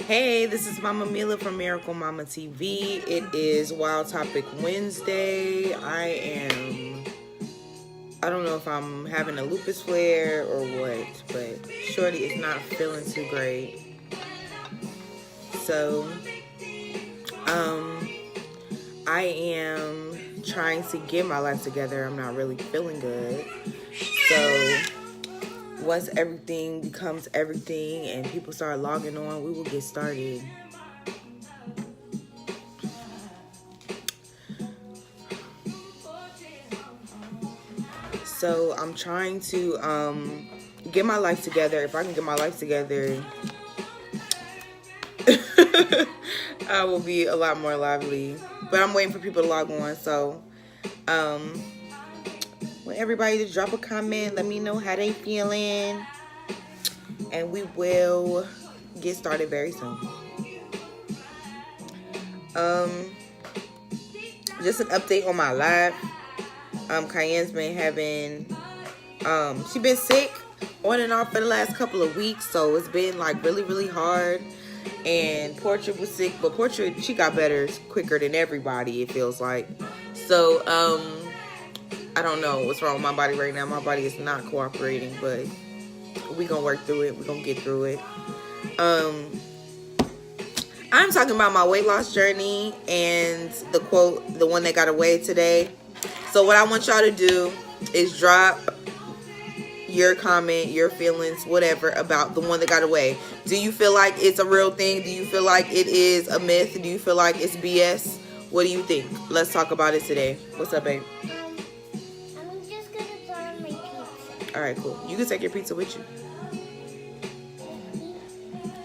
Hey, this is Mama Mila from Miracle Mama TV. It is Wild Topic Wednesday. I don't know if I'm having a lupus flare or what, but Shorty is not feeling too great. So, I am trying to get my life together. I'm not really feeling good. So, once everything becomes everything and people start logging on, we will get started. So I'm trying to get my life together. If I can get my life together, I will be a lot more lively. But I'm waiting for people to log on. So want everybody to drop a comment. Let me know how they feeling. And we will get started very soon. Just an update on my life. Cayenne's been having, she been sick on and off for the last couple of weeks. So it's been like really, really hard. And Portrait was sick, but Portrait, she got better quicker than everybody, it feels like. So, I don't know what's wrong with my body right now. My body is not cooperating, but we gonna work through it. We're gonna get through it. I'm talking about my weight loss journey and the quote, the one that got away today. So what I want y'all to do is drop your comment, your feelings, whatever, about the one that got away. Do you feel like it's a real thing? Do you feel like it is a myth? Do you feel like it's BS? What do you think? Let's talk about it today. What's up, babe? I'm just gonna throw on my pizza. All right, cool. You can take your pizza with you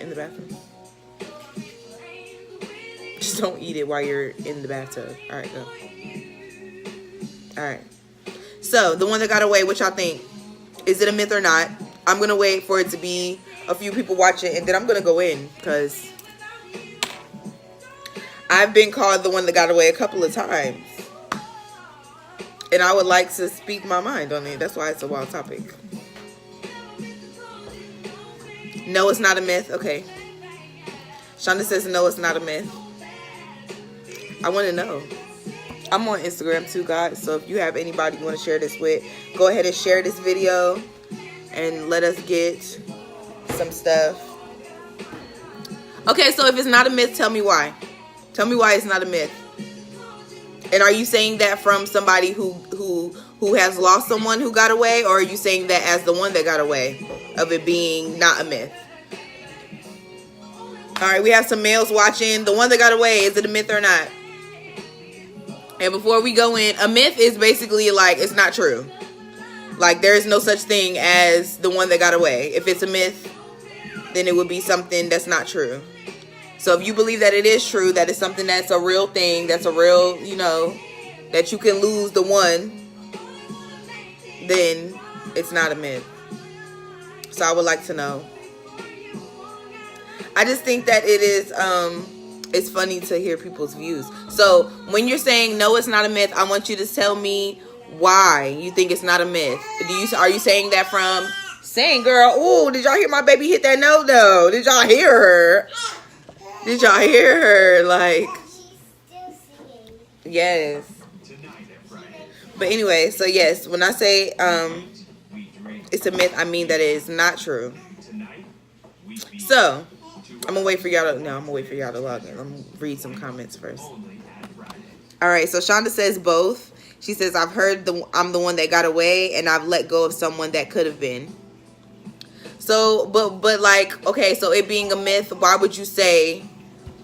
in the bathroom. Just don't eat it while you're in the bathtub. All right, go. All right. So the one that got away, what y'all think? Is it a myth or not? I'm gonna wait for it to be a few people watching, and then I'm gonna go in because I've been called the one that got away a couple of times, and I would like to speak my mind on it. That's why it's a wild topic. No, it's not a myth. Okay. Shonda says no, it's not a myth. I want to know. I'm on Instagram too, guys. So if you have anybody you want to share this with, go ahead and share this video and let us get some stuff. Okay, so if it's not a myth, tell me why. Tell me why it's not a myth. And are you saying that from somebody who has lost someone who got away, or are you saying that as the one that got away, of it being not a myth? All right, we have some males watching. The one that got away, is it a myth or not? And before we go in, a myth is basically like it's not true. Like there is no such thing as the one that got away. If it's a myth, then it would be something that's not true. So if you believe that it is true, that it's something that's a real thing, that's a real, you know, that you can lose the one, then it's not a myth. So I would like to know. I just think that it is, it's funny to hear people's views. So when you're saying no, it's not a myth, I want you to tell me why you think it's not a myth. Are you saying that from saying, girl, ooh, did y'all hear my baby hit that note though? Did y'all hear her? Did y'all hear her? Like, yes. But anyway, so yes, when I say it's a myth, I mean that it is not true. So I'm gonna wait for y'all to log in. Let me read some comments first. All right, so Shonda says both. She says, I've heard I'm the one that got away, and I've let go of someone that could have been. So, but like, okay, so it being a myth, why would you say,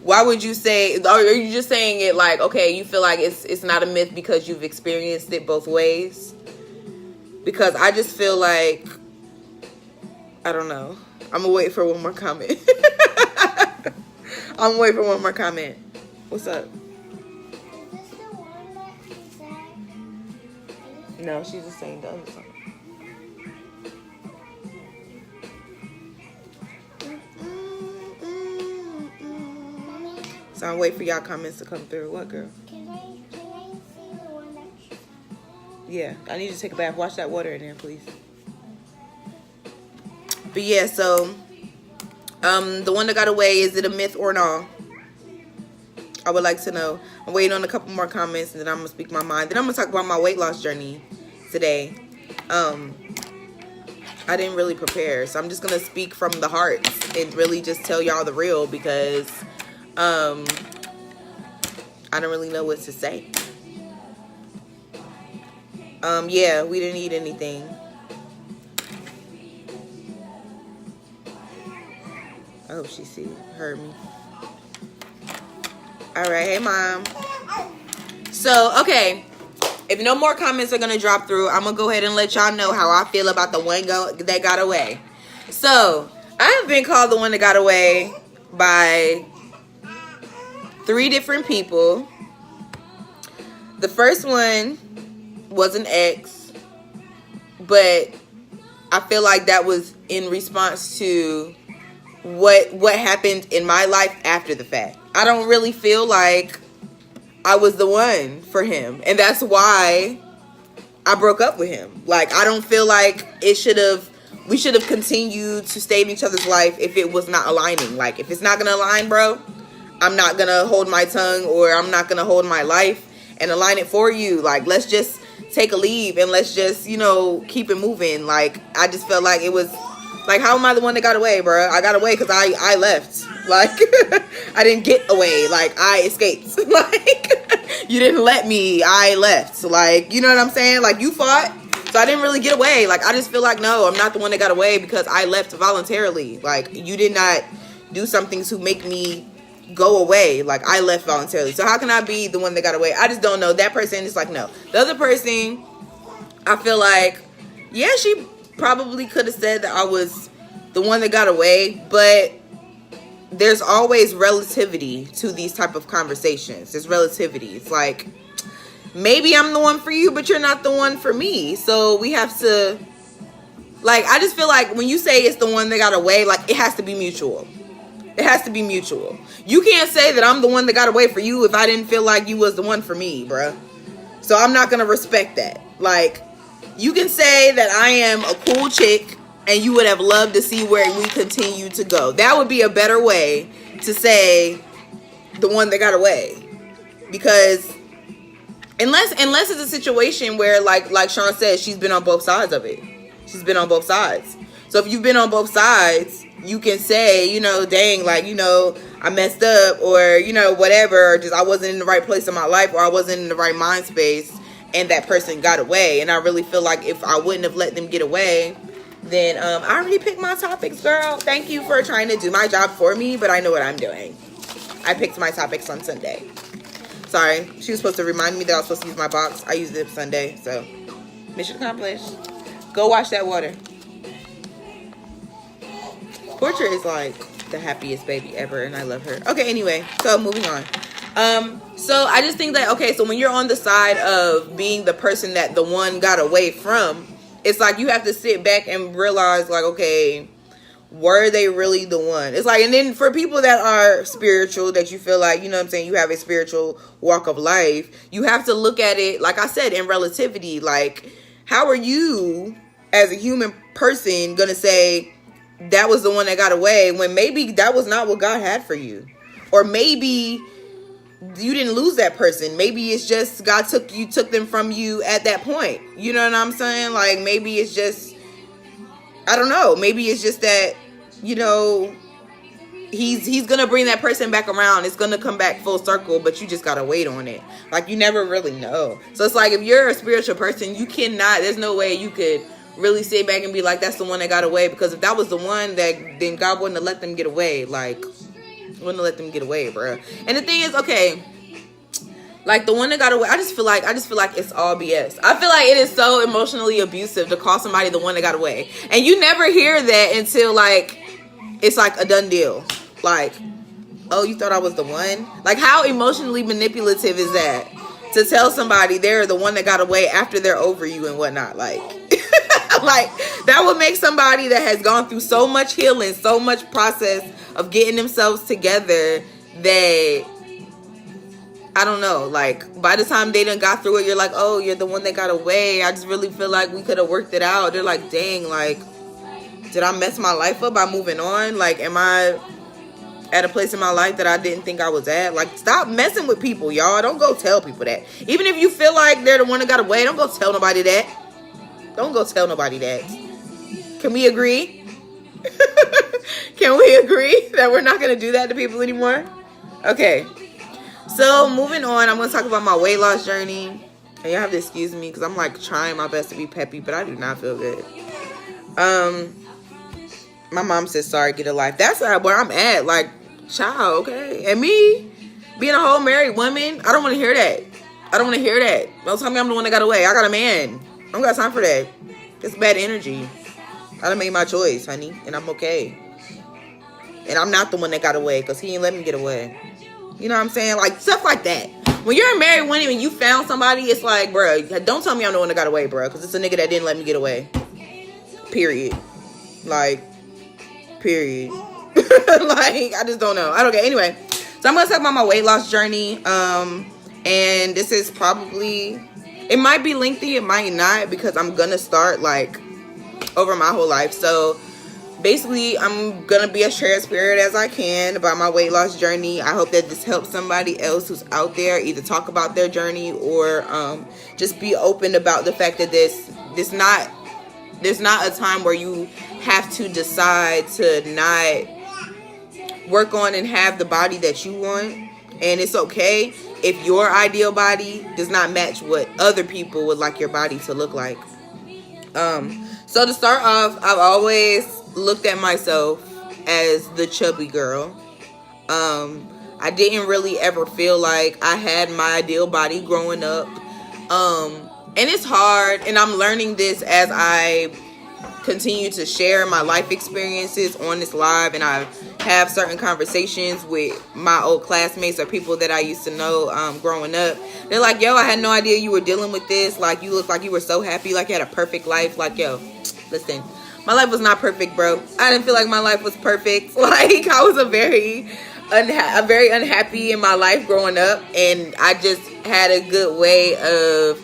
or are you just saying it like, okay, you feel like it's not a myth because you've experienced it both ways? Because I just feel like, I don't know. I'm gonna wait for one more comment. I'm waiting for one more comment. What's up? Is this the one that said? No, she's just saying the other song. Mommy, So I'm waiting for y'all comments to come through. What, girl? can I see the one that she said? Yeah, I need you to take a bath. Wash that water in there, please. But yeah, so The one that got away, is it a myth or no? I would like to know. I'm waiting on a couple more comments, and then I'm gonna speak my mind. Then I'm gonna talk about my weight loss journey today. I didn't really prepare, so I'm just gonna speak from the heart and really just tell y'all the real, because I don't really know what to say. Yeah, we didn't eat anything. I hope she heard me. All right, hey mom. So, okay, if no more comments are gonna drop through, I'm gonna go ahead and let y'all know how I feel about the one that got away. So, I have been called the one that got away by 3 different people. The first one was an ex, but I feel like that was in response to what happened in my life after the fact. I don't really feel like I was the one for him, and that's why I broke up with him. Like, I don't feel like we should have continued to stay in each other's life if it was not aligning. Like, if it's not gonna align, bro, I'm not gonna hold my tongue, or I'm not gonna hold my life and align it for you. Like, let's just take a leave and let's just, keep it moving. Like, I just felt like it was like, how am I the one that got away, bro? I got away because I left. Like, I didn't get away. Like, I escaped. Like, you didn't let me. I left. Like, you know what I'm saying? Like, you fought, so I didn't really get away. Like, I just feel like, no, I'm not the one that got away because I left voluntarily. Like, you did not do something to make me go away. Like, I left voluntarily. So how can I be the one that got away? I just don't know. That person is like, no. The other person, I feel like, yeah, she probably could have said that I was the one that got away, but there's always relativity to these type of conversations. There's relativity. It's like, maybe I'm the one for you, but you're not the one for me. So we have to, like, I just feel like when you say it's the one that got away, like, it has to be mutual. It has to be mutual. You can't say that I'm the one that got away for you if I didn't feel like you was the one for me, bruh. So I'm not gonna respect that. Like, you can say that I am a cool chick and you would have loved to see where we continue to go. That would be a better way to say the one that got away. Because unless it's a situation where, like Sean said, she's been on both sides of it. She's been on both sides. So if you've been on both sides, you can say, dang, like, I messed up, or, whatever, or just I wasn't in the right place in my life, or I wasn't in the right mind space, and that person got away. And I really feel like if I wouldn't have let them get away, then I already picked my topics, girl. Thank you for trying to do my job for me, but I know what I'm doing. I picked my topics on Sunday. Sorry, she was supposed to remind me that I was supposed to use my box. I used it Sunday, so mission accomplished. Go wash that water. Portrait is like the happiest baby ever, and I love her. Okay, anyway, so moving on. So I just think that, okay, so when you're on the side of being the person that the one got away from, it's like you have to sit back and realize, like, okay, were they really the one? It's like, and then for people that are spiritual, that you feel like, you have a spiritual walk of life, you have to look at it, like I said, in relativity. Like, how are you as a human person gonna say that was the one that got away when maybe that was not what God had for you? Or maybe you didn't lose that person. Maybe it's just God took them from you at that point. You know what I'm saying? Like, maybe it's just, I don't know. Maybe it's just that, he's gonna bring that person back around. It's gonna come back full circle, but you just gotta wait on it. Like, you never really know. So it's like, if you're a spiritual person, you cannot, there's no way you could really sit back and be like, that's the one that got away. Because if that was the one, then God wouldn't have let them get away. Like, wouldn't have let them get away, bro. And the thing is, okay, like, the one that got away, I just feel like it's all BS. I feel like it is so emotionally abusive to call somebody the one that got away. And you never hear that until, like, it's like a done deal. Like, oh, you thought I was the one? Like, how emotionally manipulative is that? To tell somebody they're the one that got away after they're over you and whatnot. Like, like, that would make somebody that has gone through so much healing, so much process of getting themselves together, that, I don't know, like, by the time they done got through it, you're like, oh, you're the one that got away. I just really feel like we could have worked it out. They're like, dang, like, Did I mess my life up by moving on? Like, am I at a place in my life that I didn't think I was at? Like, stop messing with people, y'all. Don't go tell people that. Even if you feel like they're the one that got away, don't go tell nobody that. Don't go tell nobody that. Can we agree? Can we agree that we're not going to do that to people anymore? Okay. So, moving on, I'm going to talk about my weight loss journey. And y'all have to excuse me because I'm like trying my best to be peppy, but I do not feel good. My mom says, sorry, get a life. That's where I'm at. Like, child, okay? And me, being a whole married woman, I don't want to hear that. I don't want to hear that. Don't tell me I'm the one that got away. I got a man. I don't got time for that. It's bad energy. I done made my choice, honey, and I'm okay. And I'm not the one that got away because he ain't let me get away. You know what I'm saying? Like, stuff like that. When you're a married woman and you found somebody, it's like, bro, don't tell me I'm the one that got away, bro, because it's a nigga that didn't let me get away. Period. Like, period. Like, I just don't know. I don't get. Anyway, so I'm gonna talk about my weight loss journey. And this is probably, it might be lengthy, it might not, because I'm gonna start like over my whole life. So basically, I'm gonna be as transparent as I can about my weight loss journey. I hope that this helps somebody else who's out there either talk about their journey or just be open about the fact that there's not a time where you have to decide to not work on and have the body that you want. And it's okay if your ideal body does not match what other people would like your body to look like. So to start off, I've always looked at myself as the chubby girl. I didn't really ever feel like I had my ideal body growing up. And it's hard, and I'm learning this as I continue to share my life experiences on this live, and I have certain conversations with my old classmates or people that I used to know growing up. They're like, yo, I had no idea you were dealing with this. Like, you look like you were so happy, like you had a perfect life. Like, yo, listen, my life was not perfect, bro. I didn't feel like my life was perfect. Like, I was a very unhappy in my life growing up, and I just had a good way of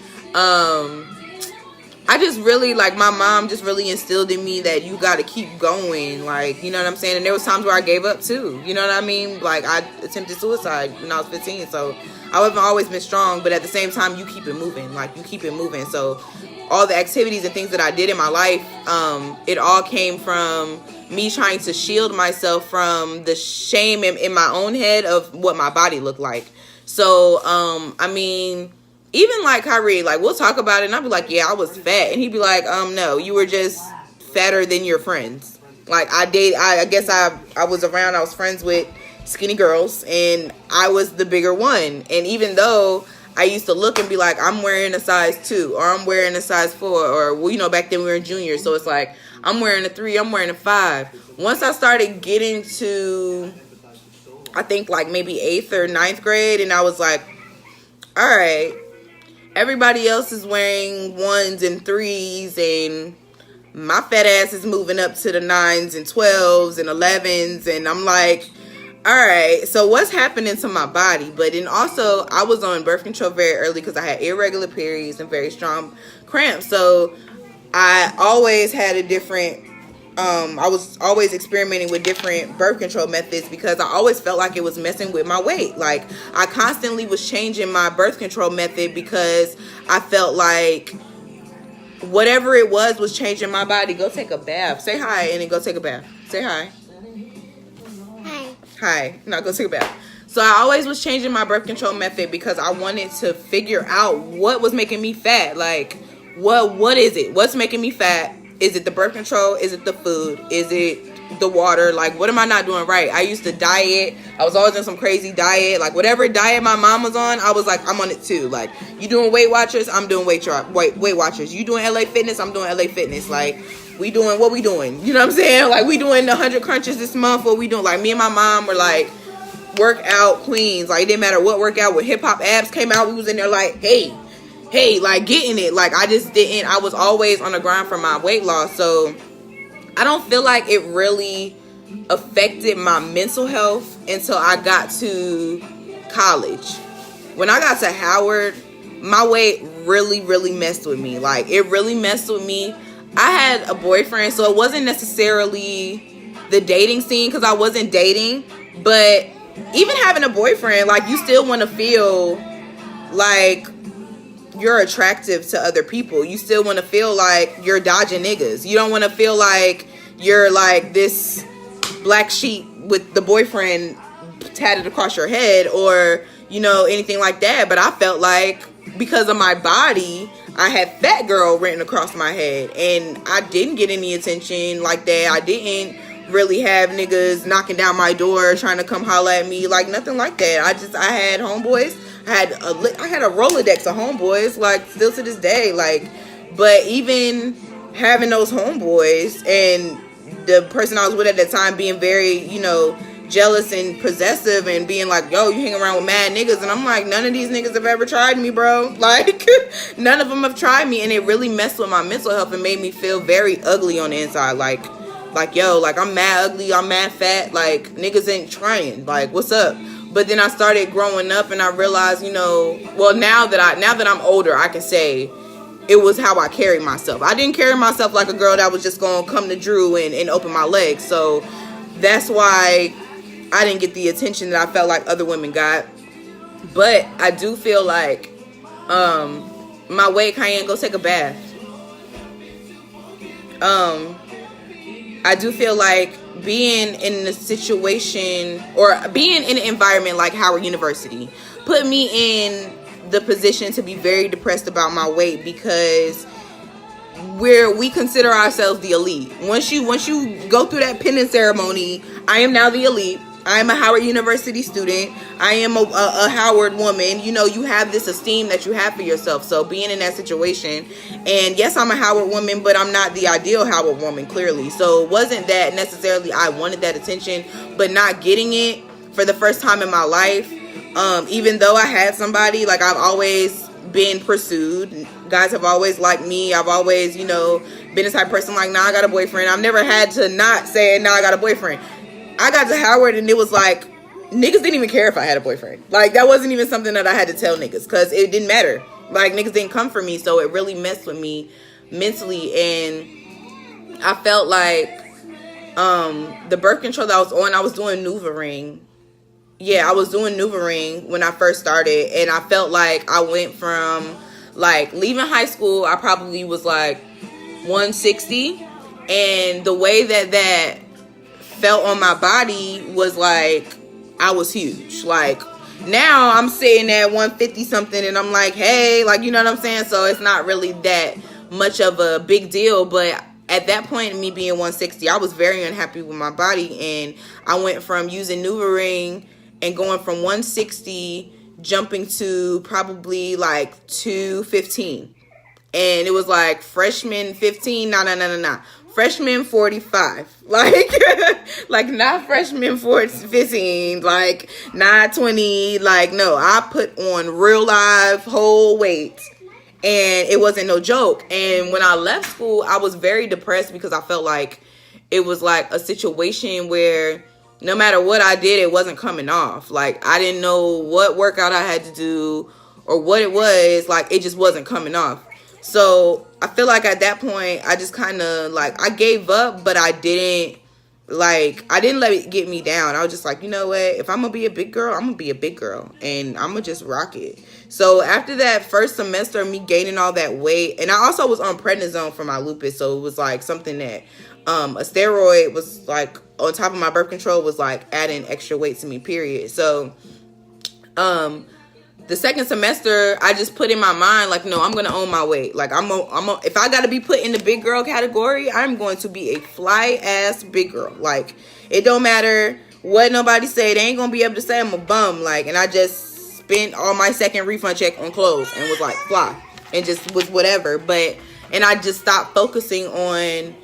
I just really, like, my mom just really instilled in me that you got to keep going, like, you know what I'm saying? And there was times where I gave up too, you know what I mean? Like, I attempted suicide when I was 15, so I haven't always been strong, but at the same time, you keep it moving, like, you keep it moving. So all the activities and things that I did in my life, it all came from me trying to shield myself from the shame in my own head of what my body looked like. So, I mean, even like Kyrie, like, we'll talk about it and I'll be like, yeah, I was fat. And he'd be like, no, you were just fatter than your friends. Like, I guess I was friends with skinny girls and I was the bigger one. And even though I used to look and be like, I'm wearing a size 2 or I'm wearing a size 4 or, well, you know, back then we were in junior. So it's like, I'm wearing a 3, I'm wearing a 5. Once I started getting to, I think like maybe 8th or 9th grade, and I was like, all right, everybody else is wearing 1s and 3s and my fat ass is moving up to the 9s and 12s and 11s, and I'm like, all right, so what's happening to my body? But then also, I was on birth control very early because I had irregular periods and very strong cramps. So I always had a different, I was always experimenting with different birth control methods because I always felt like it was messing with my weight. Like, I constantly was changing my birth control method because I felt like whatever it was changing my body. Go take a bath. Say hi and then go take a bath. Say hi. Hi. Now go take a bath. So I always was changing my birth control method because I wanted to figure out what was making me fat. Like, what is it? What's making me fat? Is it the birth control? Is it the food? Is it the water? Like, what am I not doing right? I used to diet. I was always on some crazy diet. Like, whatever diet my mom was on, I was like, I'm on it too. Like, you doing Weight Watchers? I'm doing Weight Watchers. You doing LA Fitness? I'm doing LA Fitness. Like, we doing what we doing? You know what I'm saying? Like, we doing the 100 crunches this month. What we doing? Like, me and my mom were like workout queens. Like, it didn't matter what workout. When hip hop abs came out, we was in there like, hey, like, getting it. Like, I was always on the grind for my weight loss. So I don't feel like it really affected my mental health until I got to college. When I got to Howard, my weight really, really messed with me. Like, it really messed with me. I had a boyfriend, so it wasn't necessarily the dating scene because I wasn't dating. But even having a boyfriend, like, you still want to feel like you're attractive to other people. You still want to feel like you're dodging niggas. You don't want to feel like you're like this black sheep with the boyfriend tatted across your head or, you know, anything like that. But I felt like because of my body, I had fat girl written across my head, and I didn't get any attention like that. I didn't really have niggas knocking down my door trying to come holler at me, like nothing like that. I had homeboys. I had a Rolodex of homeboys, like, still to this day, like. But even having those homeboys and the person I was with at the time being very, you know, jealous and possessive and being like, yo, you hang around with mad niggas, and I'm like, none of these niggas have ever tried me, bro. Like, none of them have tried me, and it really messed with my mental health and made me feel very ugly on the inside. Like yo, like, I'm mad ugly, I'm mad fat, like, niggas ain't trying, like, what's up? But then I started growing up and I realized, you know, well, now that I'm older, I can say it was how I carried myself. I didn't carry myself like a girl that was just gonna come to Drew and open my legs. So that's why I didn't get the attention that I felt like other women got. But I do feel like my weight, Cayenne, go take a bath. I do feel like being in a situation or being in an environment like Howard University put me in the position to be very depressed about my weight, because we consider ourselves the elite. Once you go through that pinning ceremony, I am now the elite. I am a Howard University student. I am a Howard woman. You know, you have this esteem that you have for yourself. So being in that situation, and yes, I'm a Howard woman, but I'm not the ideal Howard woman, clearly. So it wasn't that necessarily I wanted that attention, but not getting it for the first time in my life, even though I had somebody, like, I've always been pursued. Guys have always liked me. I've always, you know, been the type of person like, nah, I got a boyfriend. I've never had to not say, nah, I got a boyfriend. I got to Howard and it was like, niggas didn't even care if I had a boyfriend. Like, that wasn't even something that I had to tell niggas, because it didn't matter. Like, niggas didn't come for me, so it really messed with me mentally. And I felt like the birth control that I was on, I was doing NuvaRing. Yeah, I was doing NuvaRing when I first started, and I felt like I went from, like, leaving high school, I probably was like 160, and the way that felt on my body was like I was huge. Like, now I'm sitting at 150 something and I'm like, hey, like, you know what I'm saying? So it's not really that much of a big deal. But at that point, me being 160, I was very unhappy with my body, and I went from using NuvaRing and going from 160 jumping to probably like 215, and it was like freshman 15, nah, freshman 45, like not freshman 15, like not 20, like, no, I put on real live whole weight, and it wasn't no joke. And when I left school, I was very depressed because I felt like it was like a situation where no matter what I did, it wasn't coming off. Like, I didn't know what workout I had to do or what it was. Like, it just wasn't coming off. So I feel like at that point, I just kind of, like, I gave up, but I didn't let it get me down. I was just like, you know what? If I'm going to be a big girl, I'm going to be a big girl, and I'm going to just rock it. So after that first semester of me gaining all that weight, and I also was on prednisone for my lupus, so it was like something that a steroid was like on top of my birth control was like adding extra weight to me, period. So the second semester, I just put in my mind, like, no, I'm going to own my weight. Like, if I got to be put in the big girl category, I'm going to be a fly-ass big girl. Like, it don't matter what nobody say. They ain't going to be able to say I'm a bum. Like, and I just spent all my second refund check on clothes and was like, fly. And just was whatever. And I just stopped focusing on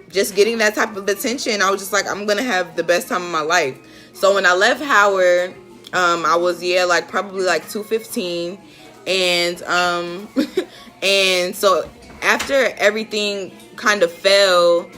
just getting that type of attention. I was just like, I'm going to have the best time of my life. So when I left Howard, I was, like probably like 215. And, and so after everything kind of fell,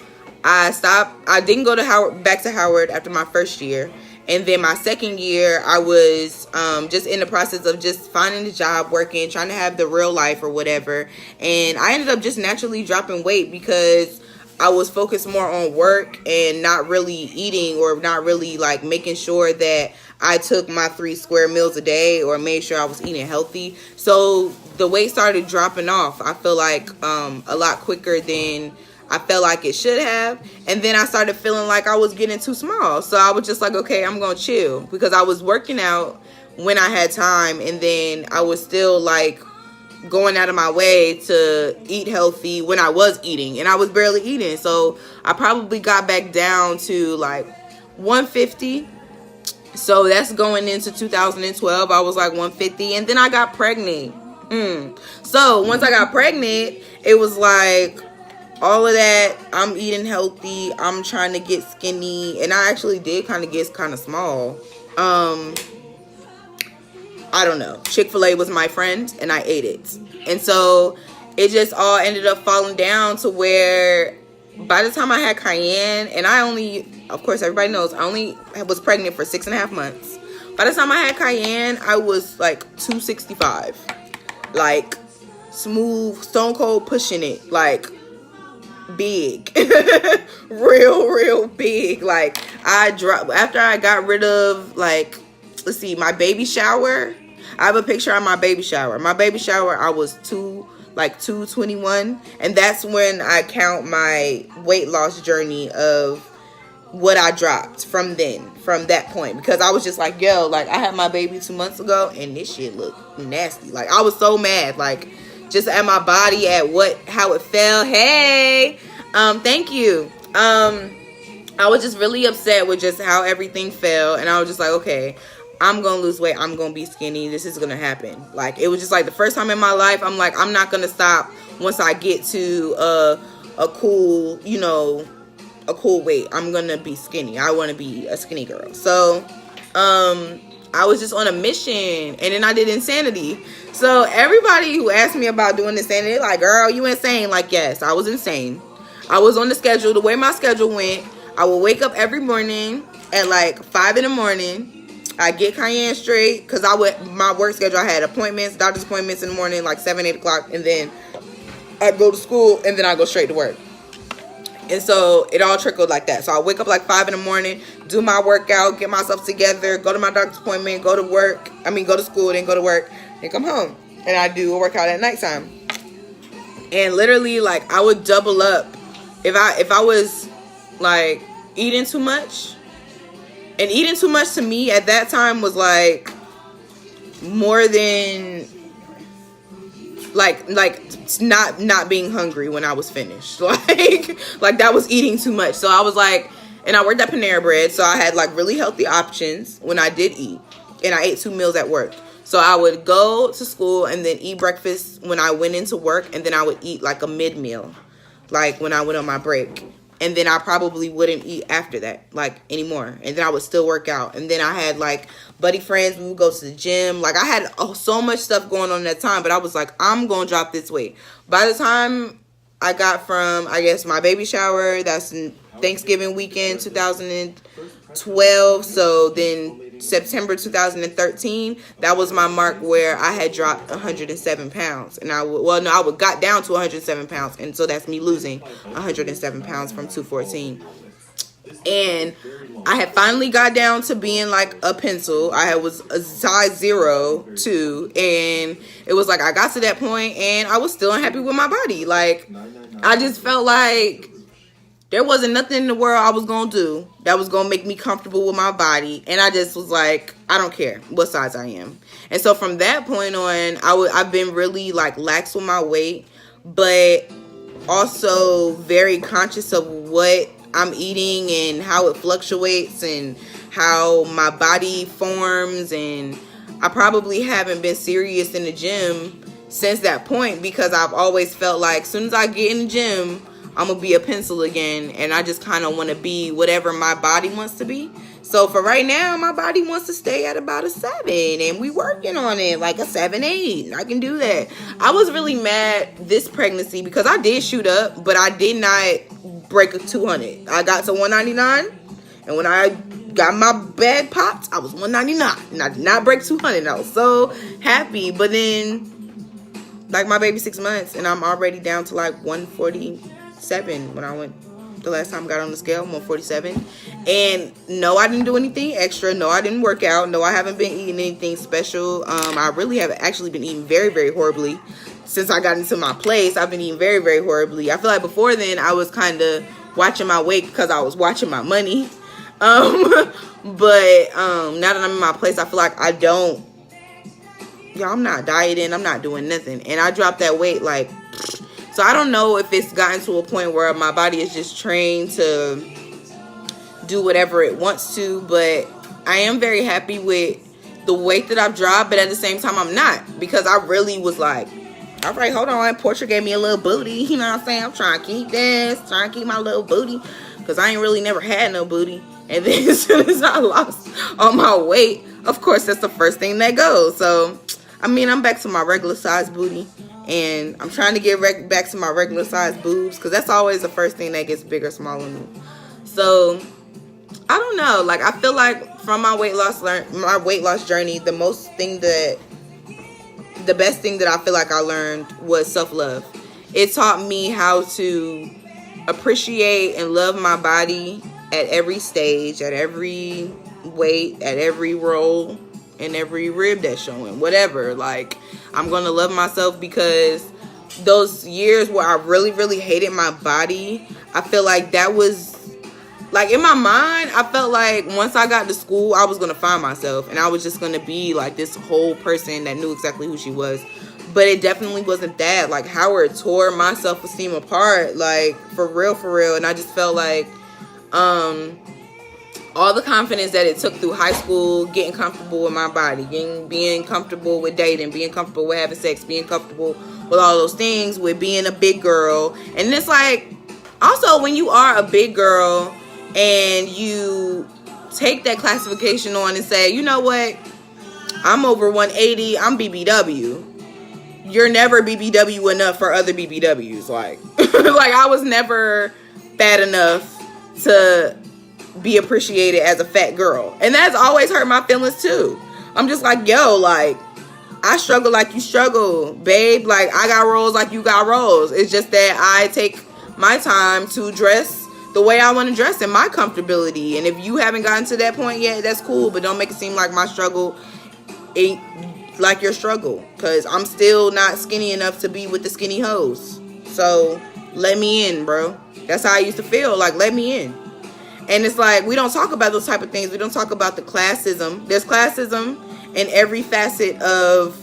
I didn't go back to Howard after my first year. And then my second year, I was just in the process of just finding a job, working, trying to have the real life or whatever. And I ended up just naturally dropping weight because I was focused more on work and not really eating, or not really like making sure that I took my 3 square meals a day or made sure I was eating healthy. So the weight started dropping off, I feel like a lot quicker than I felt like it should have. And then I started feeling like I was getting too small. So I was just like, okay, I'm going to chill, because I was working out when I had time. And then I was still like going out of my way to eat healthy when I was eating, and I was barely eating. So I probably got back down to like 150. So that's going into 2012. I was like 150, and then I got pregnant. So once I got pregnant, it was like all of that. I'm eating healthy. I'm trying to get skinny, and I actually did kind of get kind of small. I don't know. Chick-fil-A was my friend, and I ate it. And so it just all ended up falling down to where by the time I had Cayenne, and I only, of course, everybody knows, I only was pregnant for 6.5 months. By the time I had Cayenne, I was like 265. Like, smooth, stone cold pushing it. Like, big. real big. Like, I dropped, after I got rid of, like, let's see, my baby shower. I have a picture of my baby shower. My baby shower, I was 221, and that's when I count my weight loss journey of what I dropped from that point, because I was just like, yo, like, I had my baby 2 months ago, and this shit looked nasty. Like, I was so mad, like, just at my body, at how it felt. Hey, thank you. I was just really upset with just how everything felt, and I was just like, okay, I'm gonna lose weight, I'm gonna be skinny, this is gonna happen. Like, it was just like the first time in my life, I'm like, I'm not gonna stop once I get to a cool, you know, a cool weight. I'm gonna be skinny. I want to be a skinny girl. So I was just on a mission, and then I did Insanity. So everybody who asked me about doing Insanity, like, girl, you insane. Like, yes, I was insane. I was on the schedule. The way my schedule went, I would wake up every morning at like 5 in the morning. I get Cayenne straight, because my work schedule, I had appointments, doctor's appointments in the morning, like 7, 8 o'clock, and then I'd go to school, and then I'd go straight to work. And so it all trickled like that. So I wake up like 5 in the morning, do my workout, get myself together, go to my doctor's appointment, go to school, then go to work, and come home. And I do a workout at nighttime. And literally, like, I would double up if I was like eating too much. And eating too much to me at that time was like more than like not being hungry when I was finished. Like that was eating too much. So I was like, and I worked at Panera Bread, so I had like really healthy options when I did eat. And I ate 2 meals at work. So I would go to school and then eat breakfast when I went into work, and then I would eat like a mid-meal, like when I went on my break. And then I probably wouldn't eat after that, like, anymore. And then I would still work out. And then I had, like, buddy friends. We would go to the gym. Like, I had so much stuff going on at that time. But I was like, I'm going to drop this weight. By the time I got from, I guess, my baby shower, that's Thanksgiving weekend 2012. So then September 2013, that was my mark where I had dropped 107 pounds. And I got down to 107 pounds. And so that's me losing 107 pounds from 214. And I had finally got down to being like a pencil. I was a size 0 too. And it was like I got to that point and I was still unhappy with my body. Like, I just felt like there wasn't nothing in the world I was going to do that was going to make me comfortable with my body. And I just was like, I don't care what size I am. And so from that point on, I've been really like lax with my weight, but also very conscious of what I'm eating and how it fluctuates and how my body forms. And I probably haven't been serious in the gym since that point, because I've always felt like as soon as I get in the gym, I'm going to be a pencil again, and I just kind of want to be whatever my body wants to be. So for right now, my body wants to stay at about a 7, and we working on it, like a 7, 8. I can do that. I was really mad this pregnancy because I did shoot up, but I did not break a 200. I got to 199, and when I got my bag popped, I was $199 and I did not break 200. I was so happy. But then, like, my baby 6 months and I'm already down to like 147 when I went the last time I got on the scale. 147. And no, I didn't do anything extra. No, I didn't work out. No, I haven't been eating anything special. I really have actually been eating very, very horribly. Since I got into my place, I've been eating very, very horribly. I feel like before then I was kind of watching my weight because I was watching my money. But now that I'm in my place, I feel like I'm not dieting. I'm not doing nothing. And I dropped that weight like, so I don't know if it's gotten to a point where my body is just trained to do whatever it wants to. But I am very happy with the weight that I've dropped. But at the same time, I'm not. Because I really was like, all right, hold on. Portia gave me a little booty. You know what I'm saying? I'm trying to keep this. Trying to keep my little booty. Because I ain't really never had no booty. And then as soon as I lost all my weight, of course, that's the first thing that goes. So, I mean, I'm back to my regular size booty. And I'm trying to get back to my regular size boobs. Because that's always the first thing that gets bigger, smaller. So, I don't know. Like, I feel like from my weight loss journey, the best thing that I feel like I learned was self-love. It taught me how to appreciate and love my body at every stage, at every weight, at every roll, and every rib that's showing, whatever. Like, I'm going to love myself because those years where I really, really hated my body, I feel like that was, like, in my mind, I felt like once I got to school, I was going to find myself. And I was just going to be, like, this whole person that knew exactly who she was. But it definitely wasn't that. Like, Howard tore my self-esteem apart. Like, for real, for real. And I just felt like all the confidence that it took through high school, getting comfortable with my body, being comfortable with dating, being comfortable with having sex, being comfortable with all those things, with being a big girl. And it's like, also, when you are a big girl and you take that classification on and say, you know what, I'm over 180, I'm BBW. You're never BBW enough for other BBWs. Like, like, I was never fat enough to be appreciated as a fat girl. And that's always hurt my feelings too. I'm just like, yo, like, I struggle like you struggle, babe. Like, I got rolls like you got rolls. It's just that I take my time to dress the way I want to dress in my comfortability. And if you haven't gotten to that point yet, that's cool. But don't make it seem like my struggle ain't like your struggle. Because I'm still not skinny enough to be with the skinny hoes. So let me in, bro. That's how I used to feel. Like, let me in. And it's like, we don't talk about those type of things. We don't talk about the classism. There's classism in every facet of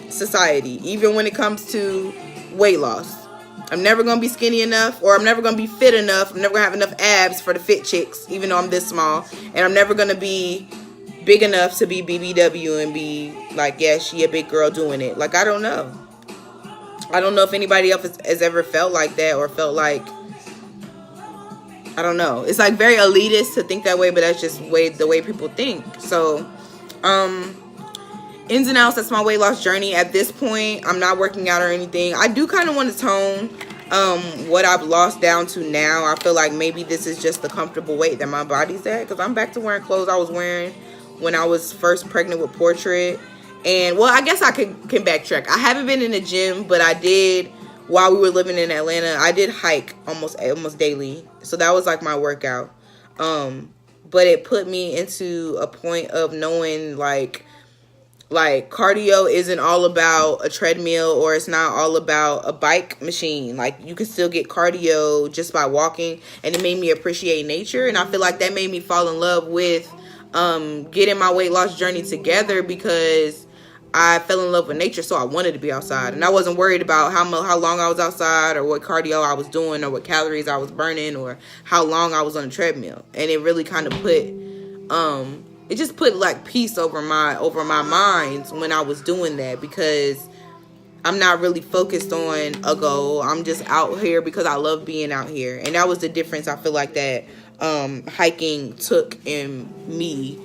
society. Even when it comes to weight loss. I'm never going to be skinny enough, or I'm never going to be fit enough. I'm never going to have enough abs for the fit chicks, even though I'm this small. And I'm never going to be big enough to be BBW and be like, yeah, she a big girl doing it. Like, I don't know. I don't know if anybody else has ever felt like that, or felt like, I don't know. It's like very elitist to think that way, but that's just the way people think. So, ins and outs, that's my weight loss journey. At this point, I'm not working out or anything. I do kind of want to tone what I've lost down to now. I feel like maybe this is just the comfortable weight that my body's at, because I'm back to wearing clothes I was wearing when I was first pregnant with Portrait. And, well, I guess I can backtrack. I haven't been in the gym, but I did, while we were living in Atlanta, I did hike almost daily. So that was like my workout. But it put me into a point of knowing, like cardio isn't all about a treadmill, or it's not all about a bike machine. Like, you can still get cardio just by walking. And it made me appreciate nature. And I feel like that made me fall in love with getting my weight loss journey together, because I fell in love with nature, so I wanted to be outside. And I wasn't worried about how long I was outside, or what cardio I was doing, or what calories I was burning, or how long I was on the treadmill. And it really kind of put it just put like peace over my mind when I was doing that, because I'm not really focused on a goal. I'm just out here because I love being out here. And that was the difference I feel like that hiking took in me,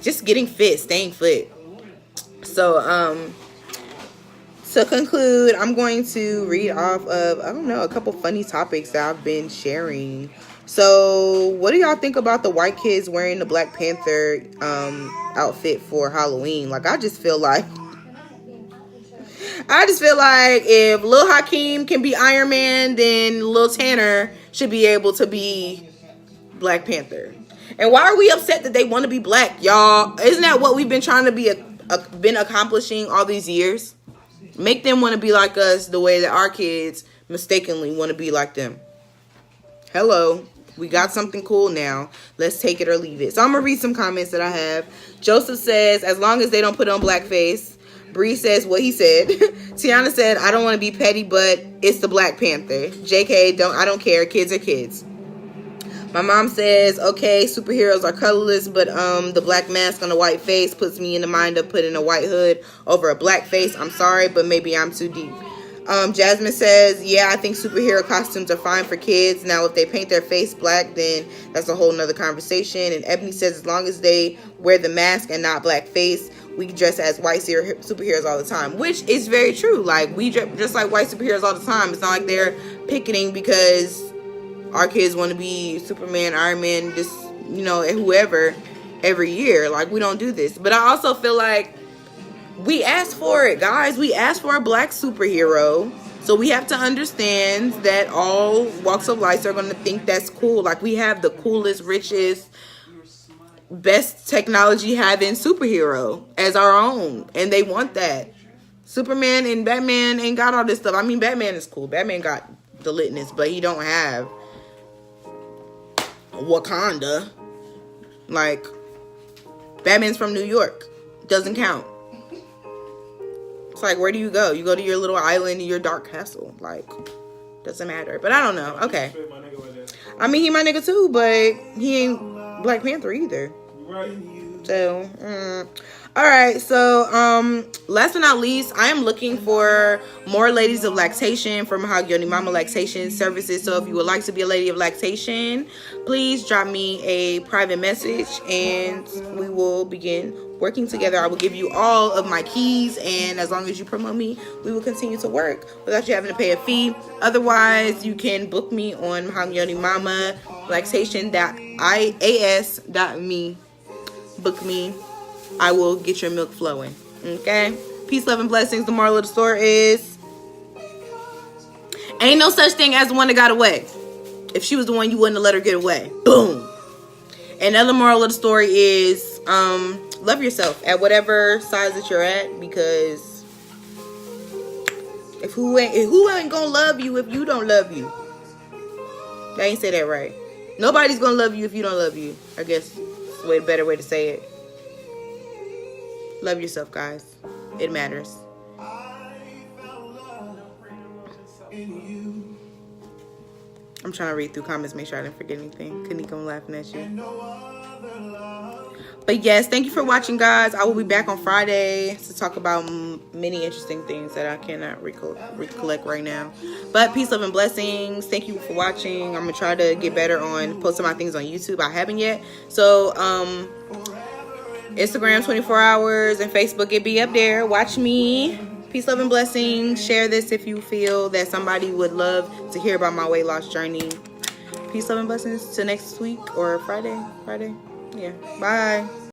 just getting fit, staying fit. So, to conclude, I'm going to read off of, I don't know, a couple funny topics that I've been sharing So, what do y'all think about the white kids wearing the Black Panther outfit for Halloween? Like, I just feel like if Lil Hakeem can be Iron Man, then Lil Tanner should be able to be Black Panther. And why are we upset that they want to be black, y'all? Isn't that what we've been trying to been accomplishing all these years? Make them want to be like us the way that our kids mistakenly want to be like them. Hello. We got something cool now. Let's take it or leave it. So I'm going to read some comments that I have. Joseph says, as long as they don't put on blackface. Bree says what he said. Tiana said, I don't want to be petty, but it's the Black Panther. JK, I don't care. Kids are kids. My mom says, okay, superheroes are colorless, but the black mask on a white face puts me in the mind of putting a white hood over a black face. I'm sorry, but maybe I'm too deep. Jasmine says, yeah, I think superhero costumes are fine for kids. Now, if they paint their face black, then that's a whole nother conversation. And Ebony says, as long as they wear the mask and not black face, we dress as white superheroes all the time, which is very true. Like, we dress like white superheroes all the time. It's not like they're picketing because our kids want to be Superman, Iron Man, just, whoever every year. Like, we don't do this. But I also feel like we asked for it, guys. We asked for a black superhero. So we have to understand that all walks of life are going to think that's cool. Like, we have the coolest, richest, best technology having superhero as our own. And they want that. Superman and Batman ain't got all this stuff. I mean, Batman is cool. Batman got the litness, but he don't have Wakanda. Like, Batman's from New York. Doesn't count. It's like, where do you go? You go to your little island in your dark castle. Like, doesn't matter. But I don't know. Okay. I mean, he my nigga too, but he ain't Black Panther either. So, alright, so, last but not least, I am looking for more ladies of lactation for Mahogany Mama Lactation Services. So if you would like to be a lady of lactation, please drop me a private message and we will begin working together. I will give you all of my keys, and as long as you promote me, we will continue to work without you having to pay a fee. Otherwise, you can book me on Mahogany Mama Lactation.ias.me. Book me. I will get your milk flowing. Okay? Peace, love, and blessings. The moral of the story is, ain't no such thing as the one that got away. If she was the one, you wouldn't have let her get away. Boom. Another moral of the story is, love yourself at whatever size that you're at, because who ain't gonna love you if you don't love you? I ain't say that right. Nobody's gonna love you if you don't love you. I guess it's a better way to say it. Love yourself, guys. It matters. I'm trying to read through comments, make sure I didn't forget anything. Kanika, I'm laughing at you. But yes, thank you for watching, guys. I will be back on Friday to talk about many interesting things that I cannot recollect right now. But peace, love, and blessings. Thank you for watching. I'm going to try to get better on posting my things on YouTube. I haven't yet. So, Instagram 24 hours and Facebook, it be up there. Watch me. Peace, love, and blessings. Share this if you feel that somebody would love to hear about my weight loss journey. Peace, love, and blessings. Till next week or Friday. Yeah. Bye.